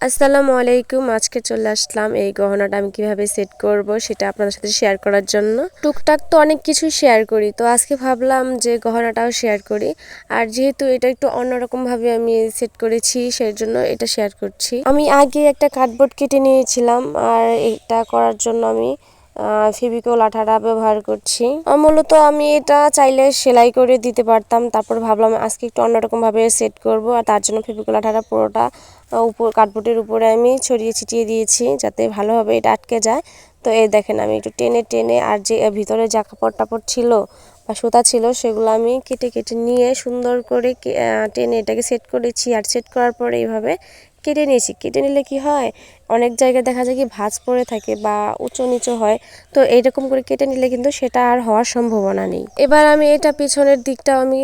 আসসালামু আলাইকুম। আজকে চলে আসলাম এই গহনাটা আমি কিভাবে সেট করব সেটা আপনাদের সাথে শেয়ার করার জন্য। টুকটাক তো অনেক কিছু শেয়ার করি, তো আজকে ভাবলাম যে গহনাটাও শেয়ার করি। আর যেহেতু এটা একটু অন্যরকম ভাবে আমি সেট করেছি সেই জন্য এটা শেয়ার করছি। আমি আগে একটা কার্ডবোর্ড কেটে নিয়েছিলাম, আর এটা করার জন্য আমি ফেভিকল আঠাটা ব্যবহার করছি। মূলত আমি এটা চাইলে সেলাই করে দিতে পারতাম, তারপর ভাবলাম আজকে একটু অন্যরকম ভাবে সেট করব, আর তার জন্য ফেভিকল আঠাটা পুরোটা উপর কার্ডবোর্ডের উপরে আমি ছড়িয়ে ছিটিয়ে দিয়েছি যাতে ভালোভাবে এটা আটকে যায়। তো এই দেখেন আমি একটু টেনে টেনে, আর যে ভিতরে যা কাপড় টাপড় ছিল বা সুতা ছিল সেগুলো আমি কেটে কেটে নিয়ে সুন্দর করে টেনে এটাকে সেট করেছি। আর সেট করার পরে এইভাবে কেটে নিয়েছি। কেটে নিলে কি হয়, অনেক জায়গায় দেখা যায় কি ভাঁজ পড়ে থাকে বা উঁচু নিচু হয়, তো এইরকম করে কেটে নিলে কিন্তু সেটা আর হওয়ার সম্ভাবনা নেই। এবার আমি এটা পিছনের দিকটা আমি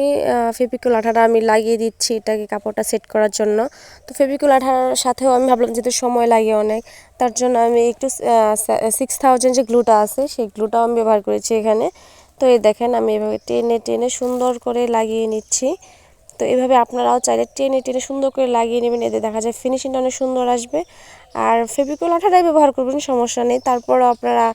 ফেভিকল আঠাটা আমি লাগিয়ে দিচ্ছি এটাকে কাপড়টা সেট করার জন্য। তো ফেভিকল আঠার সাথেও আমি ভাবলাম যেহেতু সময় লাগে অনেক, তার জন্য আমি একটু 6000 যে গ্লুটা আছে সেই গ্লুটাও আমি ব্যবহার করেছি এখানে। তো এই দেখেন আমি এভাবে টেনে টেনে সুন্দর করে লাগিয়ে নিচ্ছি। তো এভাবে আপনারাও চাইলে টেনে টেনে সুন্দর করে লাগিয়ে নেবেন, এতে দেখা যায় ফিনিশিংটা অনেক সুন্দর আসবে। আর ফেভিকল আঠাটাই ব্যবহার করবেন, সমস্যা নেই। তারপরও আপনারা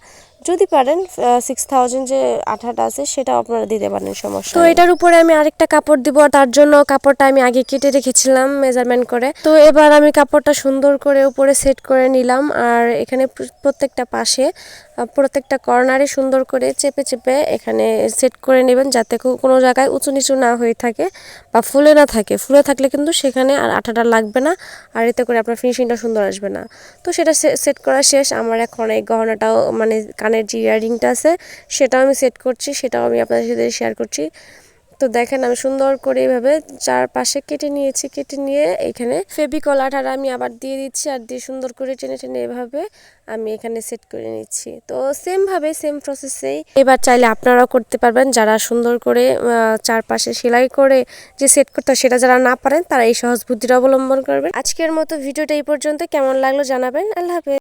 যদি পারেন 6000 যে আঠাটা আছে সেটাও আপনারা দিতে পারেন, সমস্যা নেই। তো এটার উপরে আমি আরেকটা কাপড় দিব, তার জন্য কাপড়টা আমি আগে কেটে রেখেছিলাম মেজারমেন্ট করে। তো এবার আমি কাপড়টা সুন্দর করে উপরে সেট করে নিলাম, আর এখানে প্রত্যেকটা পাশে প্রত্যেকটা কর্নারে সুন্দর করে চেপে চেপে এখানে সেট করে নেবেন যাতে কোনো জায়গায় উঁচু নিচু না হয়ে থাকে বা ফুলে না থাকে। ফুলে থাকলে কিন্তু সেখানে আর আঠাটা লাগবে না, আর এতে করে আপনার ফিনিশিংটা সুন্দর আসবে না। তো সেটা সেট করা শেষ। আমার এখন এই গহনাটাও মানে কানের যে ইয়াররিংটা আছে সেটাও আমি সেট করছি, সেটাও আমি আপনাদের সাথে শেয়ার করছি। তো দেখেন আমি সুন্দর করে এইভাবে চারপাশে কেটে নিয়েছি। কেটে নিয়ে এখানে ফেভিকল আঠাটা আমি আবার দিয়ে দিচ্ছি, আর দিয়ে সুন্দর করে টেনে টেনে এভাবে আমি এখানে সেট করে নিচ্ছি। তো সেম প্রসেসেই এবার চাইলে আপনারাও করতে পারবেন। যারা সুন্দর করে চারপাশে সেলাই করে যে সেট করতে সেটা যারা না পারেন তারা এই সহজ বুদ্ধিটা অবলম্বন করবেন। আজকের মতো ভিডিওটা এই পর্যন্ত। কেমন লাগলো জানাবেন। আল্লাহ হাফেজ।